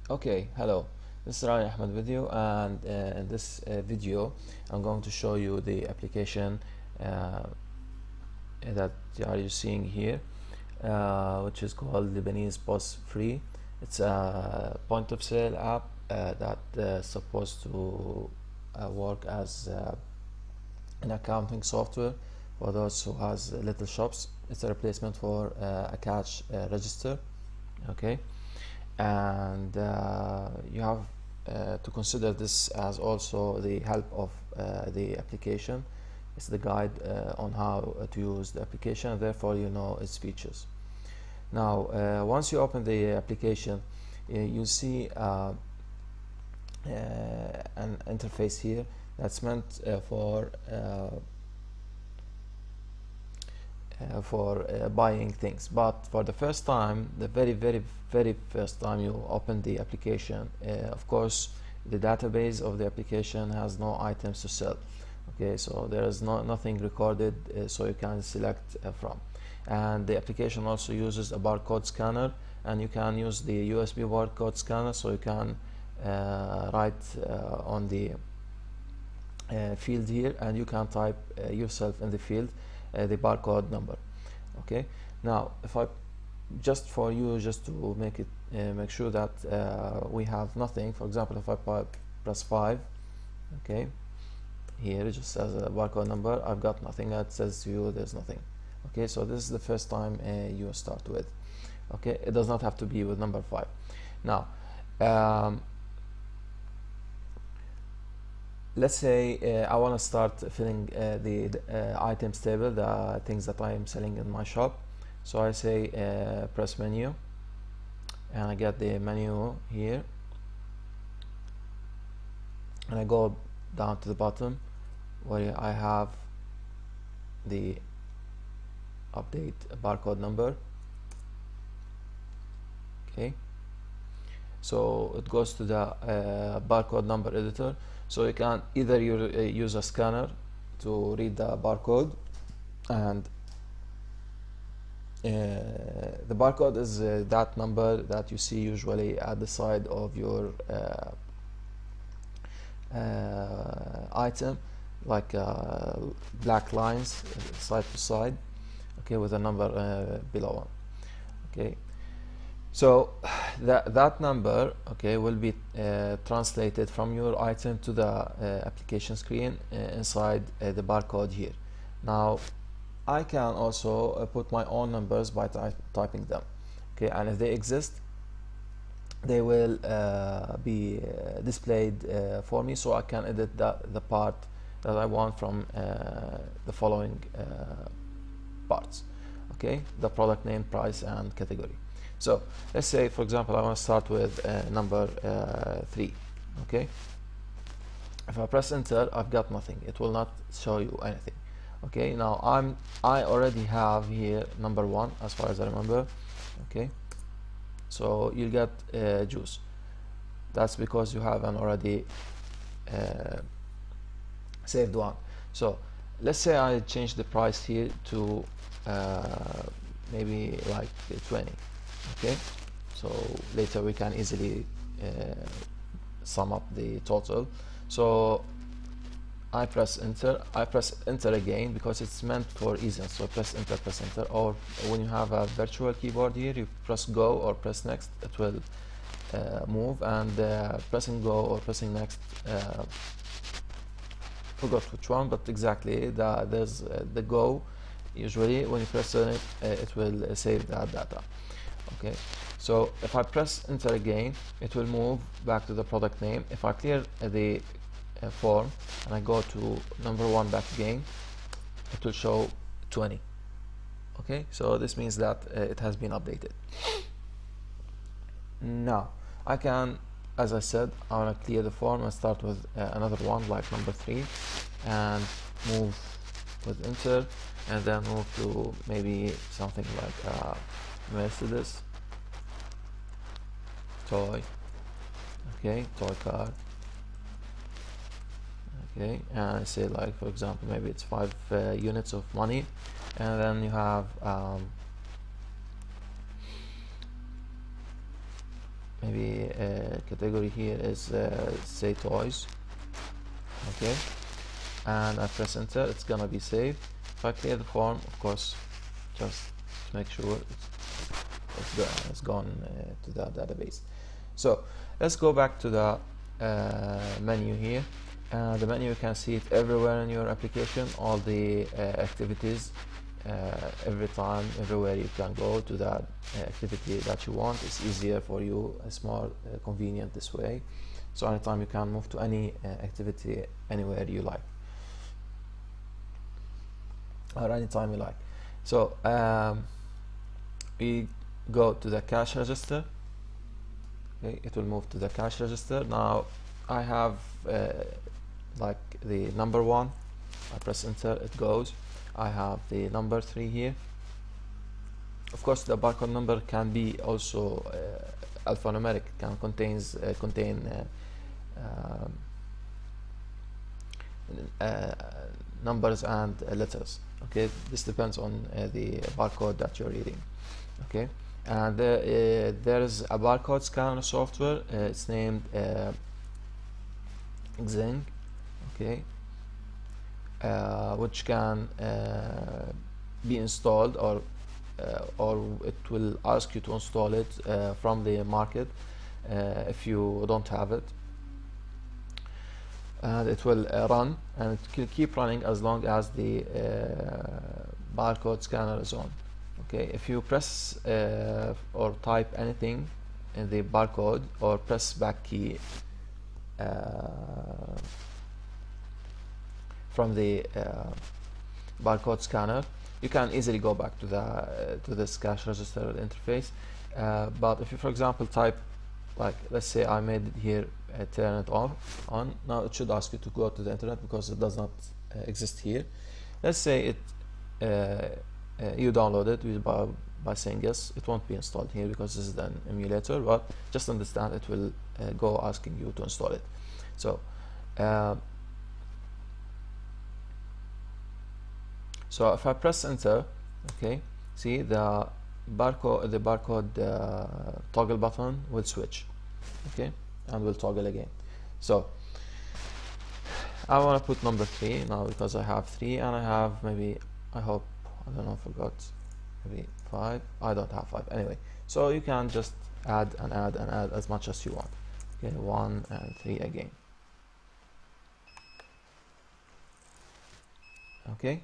Okay, hello. This is Ryan Ahmed with you, and in this video, I'm going to show you the application that you seeing here, which is called LebanesePoSFree. It's a point of sale app that is supposed to work as an accounting software for those who has little shops. It's a replacement for a cash register. Okay, and you have to consider this as also the help of the application. It's the guide on how to use the application, therefore you know its features. Now once you open the application, you see an interface here that's meant for buying things, but for the first time, the very first time you open the application, of course the database of the application has no items to sell. Okay, so there is nothing recorded, so you can select from. And the application also uses a barcode scanner, and you can use the USB barcode scanner, so you can write on the field here, and you can type yourself in the field the barcode number. Okay, now if I just to make it make sure that we have nothing, for example, if I press 5, okay, here it just says a barcode number, I've got nothing. It says to you there's nothing. Okay, so this is the first time you start with. Okay, it does not have to be with number 5. Now let's say I want to start filling the items table, the things that I am selling in my shop. So I say press menu, and I get the menu here, and I go down to the bottom where I have the update barcode number. Okay, so it goes to the barcode number editor. So you can either use a scanner to read the barcode, and the barcode is that number that you see usually at the side of your item, like black lines side to side, okay, with a number below one. Okay, so that number, okay, will be translated from your item to the application screen inside the barcode here. Now I can also put my own numbers by typing them. Okay, and if they exist, they will be displayed for me, so I can edit the part that I want from the following parts. Okay, the product name, price, and category. So let's say, for example, I want to start with number 3. Okay, if I press enter, I've got nothing. It will not show you anything. Okay, now I already have here number 1 as far as I remember. Okay, so you get juice. That's because you have an already saved one. So let's say I change the price here to maybe like 20. Okay, so later we can easily sum up the total. So I press enter again, because it's meant for easiness. So press enter, or when you have a virtual keyboard here, you press go or press next, it will move, and pressing go or pressing next, forgot which one, but exactly there's the go. Usually when you press on it, it will save that data. Okay, so if I press enter again, it will move back to the product name. If I clear the form and I go to number 1 back again, it will show 20. Okay, so this means that it has been updated. Now I can, as I said, I want to clear the form and start with another one like number 3, and move with enter, and then move to maybe something like Mercedes toy. Okay, toy car. Okay, and I say, like, for example, maybe it's 5 units of money, and then you have maybe category here is say toys. Okay, and I press enter, it's gonna be saved. If I clear the form, of course, just to make sure it's gone to the database. So let's go back to the menu here. The menu, you can see it everywhere in your application, all the activities, every time, everywhere you can go to that activity that you want. It's easier for you, it's more convenient this way. So anytime you can move to any activity anywhere you like, or anytime you like. So we go to the cash register. Okay, it will move to the cash register. Now I have like the number 1, I press enter, it goes. I have the number 3 here. Of course, the barcode number can be also alphanumeric, can contain numbers and letters. Okay, this depends on the barcode that you're reading. Okay, and there is a barcode scanner software. It's named Xing. Okay, which can be installed, or it will ask you to install it from the market if you don't have it, and it will run, and it will keep running as long as the barcode scanner is on. Okay, if you press or type anything in the barcode or press back key from the barcode scanner, you can easily go back to this cash register interface. But if you, for example, type, like, let's say I made it here, turn it on, now it should ask you to go to the internet because it does not exist here. Let's say it you download it by saying yes, it won't be installed here because this is an emulator, but just understand it will go asking you to install it. So so if I press enter, okay, see the barcode toggle button will switch, okay, and will toggle again. So I want to put number 3 now because I have 3, and I have maybe, I hope, I don't know, forgot, maybe 5. I don't have 5 anyway. So you can just add and add and add as much as you want. Okay, 1 and 3 again. Okay,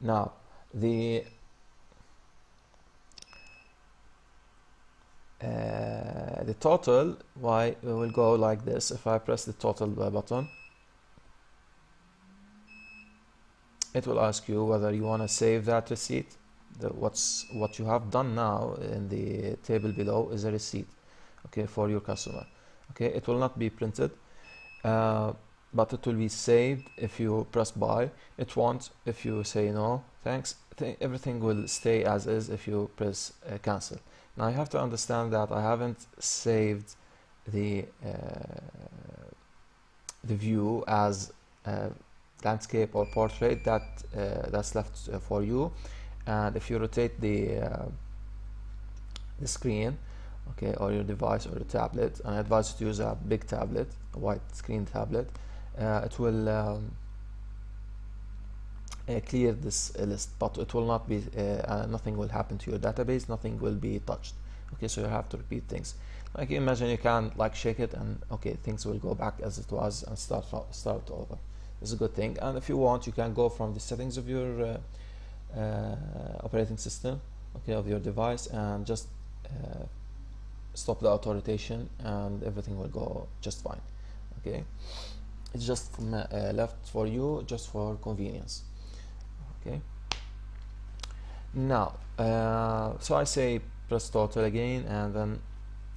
now the total will go like this. If I press the total button, it will ask you whether you want to save that receipt. What you have done now in the table below is a receipt, okay, for your customer. Okay, it will not be printed, but it will be saved if you press buy. It won't if you say no thanks. Everything will stay as is if you press cancel. Now you have to understand that I haven't saved the view as landscape or portrait. That's left for you. And if you rotate the screen, okay, or your device or your tablet, and I advise you to use a big tablet, a white screen tablet, it will clear this list, but it will not be nothing will happen to your database, nothing will be touched. Okay, so you have to repeat things. Like, imagine you can like shake it and okay, things will go back as it was and start over. It's a good thing. And if you want, you can go from the settings of your operating system, okay, of your device, and just stop the auto rotation, and everything will go just fine. Okay, it's just left for you just for convenience. Okay, now so I say press total again, and then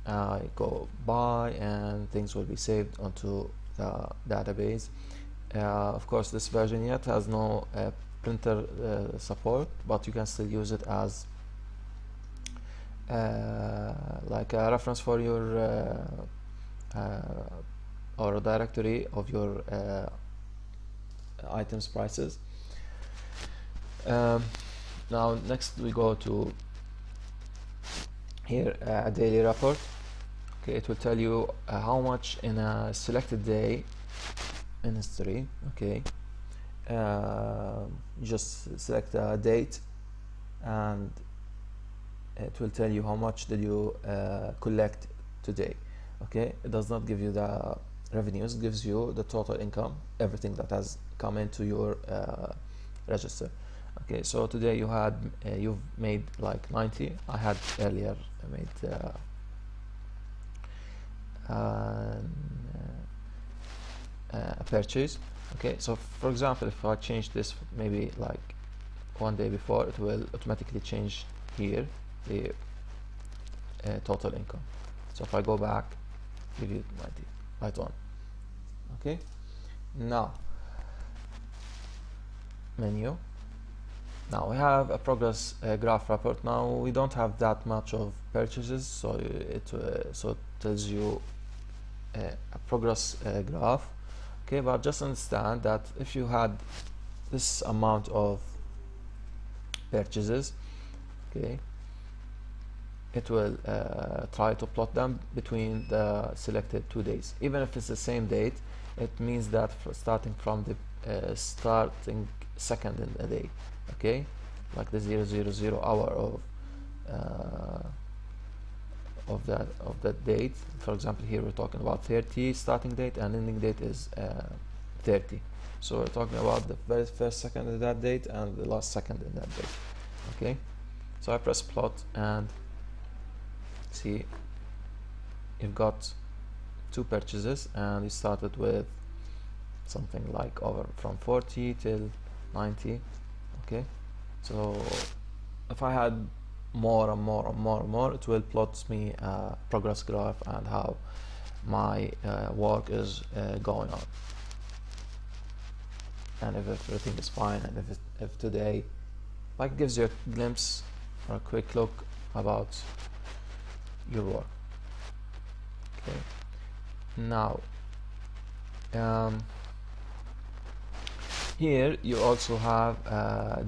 I go buy, and things will be saved onto the database. Of course, this version yet has no printer support, but you can still use it as like a reference for your or a directory of your items prices. Now next we go to here a daily report. Okay, it will tell you how much in a selected day in history. Okay, just select a date, and it will tell you how much did you collect today. Okay, it does not give you the revenues, it gives you the total income, everything that has come into your register. Okay, so today you've made like 90. I had earlier made a purchase. Okay, so for example, if I change this maybe like one day before, it will automatically change here the total income. So if I go back, give you 90 right on. Okay, now menu. Now we have a progress graph report. Now we don't have that much of purchases, so it tells you a progress graph. Okay, but just understand that if you had this amount of purchases, okay, it will try to plot them between the selected 2 days. Even if it's the same date, it means that starting from the starting second in the day, okay, like the 000 hour of that date. For example, here we're talking about 30 starting date and ending date is 30. So we're talking about the very first second of that date and the last second in that date. Okay, so I press plot and see you've got 2 purchases, and you started with something like over from 40 till 90. Okay, so if I had more and more and more and more, it will plot me a progress graph and how my work is going on, and if everything is fine, and if today, like, gives you a glimpse or a quick look about your work. Okay, now here you also have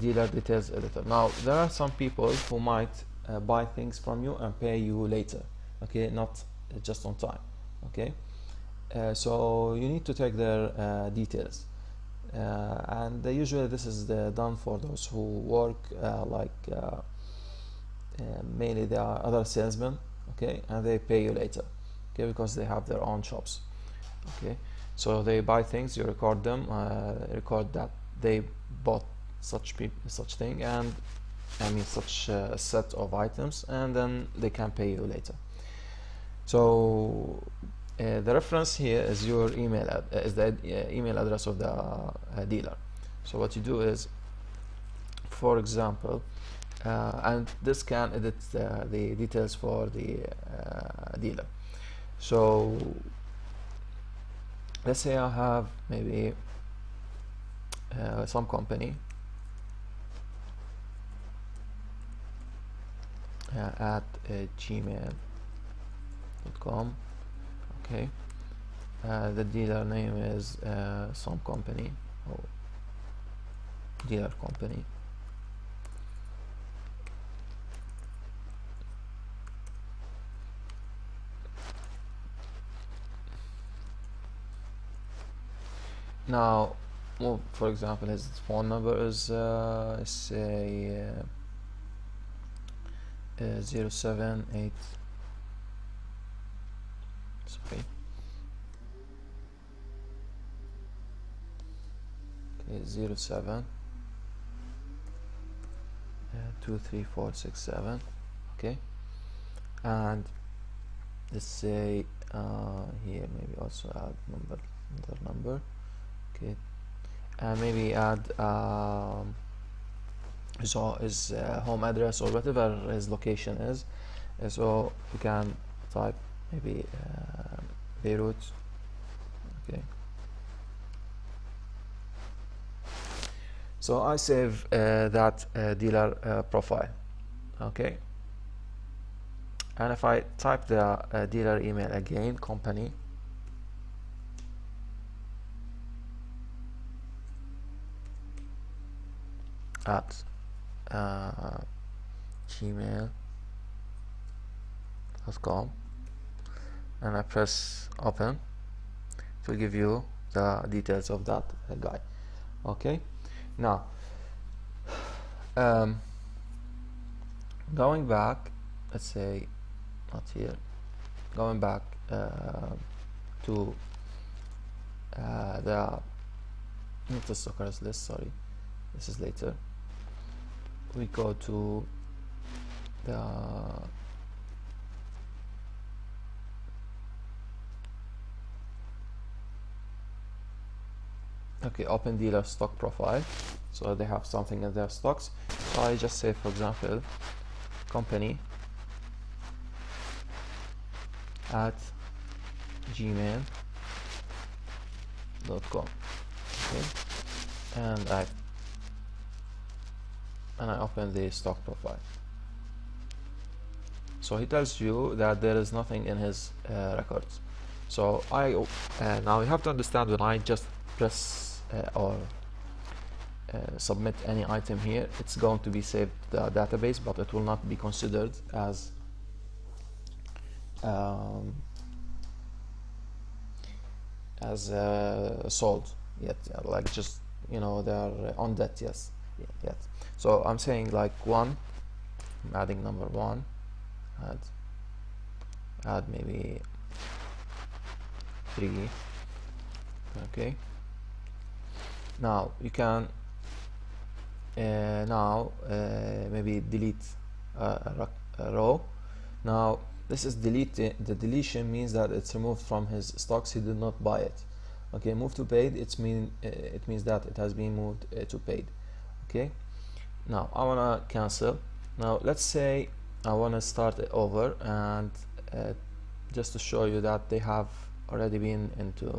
dealer details editor. Now there are some people who might buy things from you and pay you later, okay, not just on time. Okay, so you need to take their details, and usually this is done for those who work mainly they are other salesmen, okay, and they pay you later, okay, because they have their own shops. Okay, so they buy things, you record them, record that they bought such thing, and I mean such a set of items, and then they can pay you later. So the reference here is your email is the email address of the dealer. So what you do is, for example, and this can edit the details for the dealer. So let's say I have maybe some company at gmail.com. Okay, the dealer name is some company or dealer company. Now, well, for example, his phone number is say 078. Sorry. Okay, 07 23467. Okay, and let's say here maybe also add another number. Okay, and maybe add his home address or whatever his location is. So you can type maybe Beirut. Okay, so I save that dealer profile. Okay, and if I type the dealer email again, company at gmail.com, and I press open, it will give you the details of that guy. Okay, now going back, let's say not here, going back to the not the stockers list, sorry, this is later. We go to the open dealer stock profile, so they have something in their stocks. So I just say, for example, company at gmail.com, okay, and I open the stock profile. So he tells you that there is nothing in his records. So now you have to understand, when I just press or submit any item here, it's going to be saved to the database, but it will not be considered as sold yet, like just, you know, they're on that yet. So I'm saying like 1, I'm adding number 1, add maybe 3. Okay, now you can maybe delete a row. Now this is deleted. The deletion means that it's removed from his stocks, he did not buy it. Okay, move to paid, it means that it has been moved to paid. Okay, now I want to cancel. Now let's say I want to start it over, and just to show you that they have already been into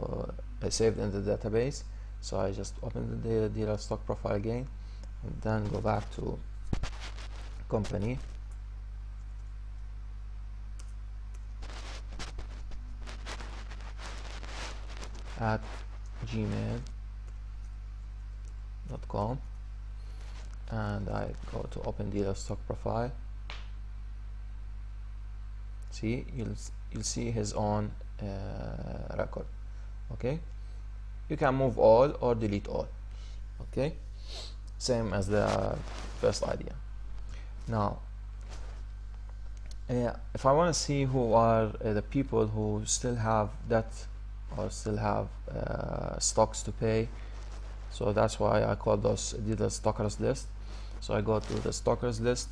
saved in the database. So I just open the dealer stock profile again, and then go back to company at gmail.com, and I go to open dealer stock profile. See, you'll see his own record. Okay, you can move all or delete all. Okay, same as the first idea. Now if I want to see who are the people who still have that or still have stocks to pay, so that's why I call those the stockers list. So I go to the stockers list.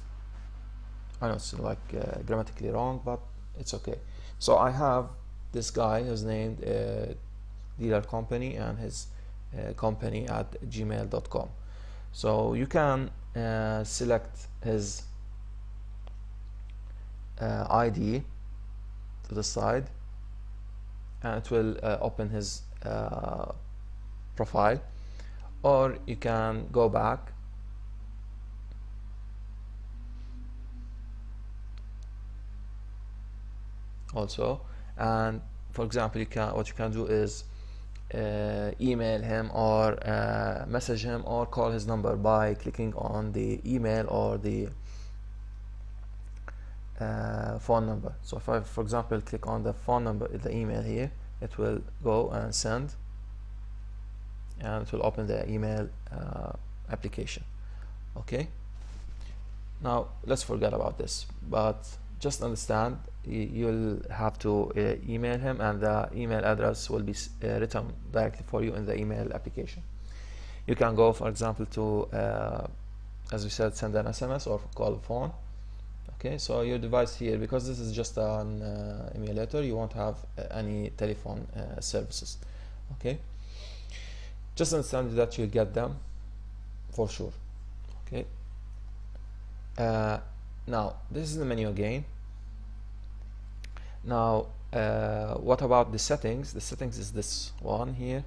I know it's like grammatically wrong, but it's okay. So I have this guy who's named dealer company, and his company at gmail.com. So you can select his ID to the side, and it will open his profile, or you can go back also, and for example, what you can do is email him or message him or call his number by clicking on the email or the phone number. So if I, for example, click on the phone number, the email here, it will go and send, and it will open the email application. Okay, now let's forget about this, but just understand, you'll have to email him, and the email address will be written directly for you in the email application. You can go, for example, to as we said, send an SMS or call a phone. Okay, so your device here, because this is just an emulator, you won't have any telephone services. Okay, just understand that you'll get them for sure. Okay, now this is the menu again. Now what about the settings? The settings is this one here.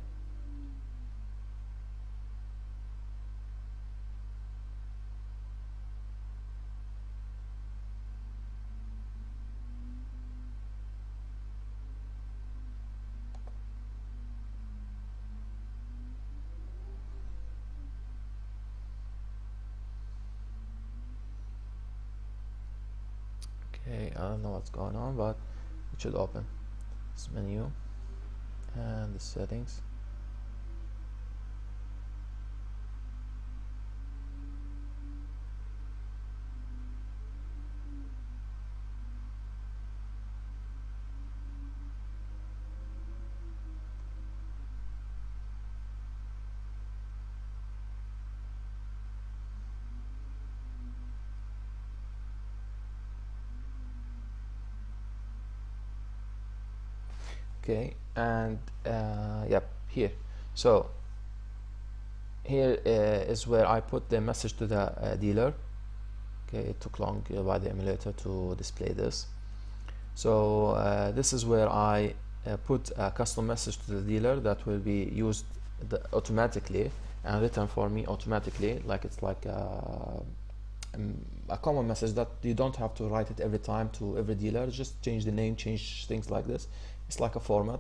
Okay, I don't know what's going on, but it should open. this menu and the settings. Okay, and yep, here. So here is where I put the message to the dealer. Okay, it took long by the emulator to display this. So this is where I put a custom message to the dealer that will be used automatically and written for me automatically, like it's like a common message that you don't have to write it every time to every dealer. Just change the name, change things like this. It's like a format.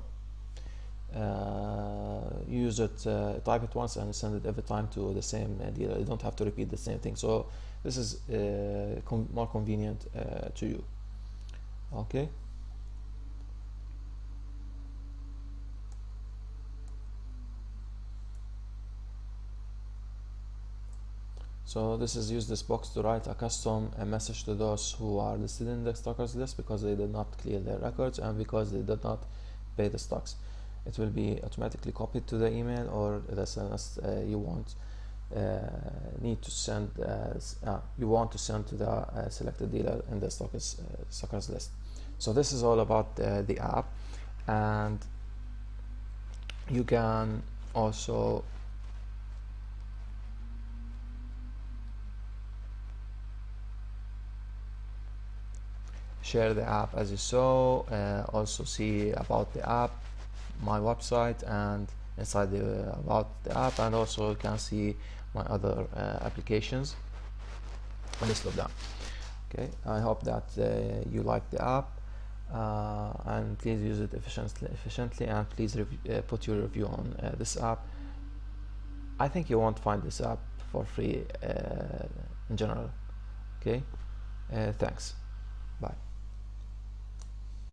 Use it, type it once and send it every time to the same dealer. You don't have to repeat the same thing. So this is more convenient to you. Okay. So this is use this box to write a custom message to those who are listed in the stockers list because they did not clear their records and because they did not pay the stocks. It will be automatically copied to the email or the SMS you want need to send you want to send to the selected dealer in the stockers list. So this is all about the app, and you can also share the app as you saw, also see about the app, my website, and inside the about the app, and also you can see my other applications, a list of them. Okay, I hope that you like the app, and please use it efficiently, and please put your review on this app. I think you won't find this app for free in general. Okay, thanks.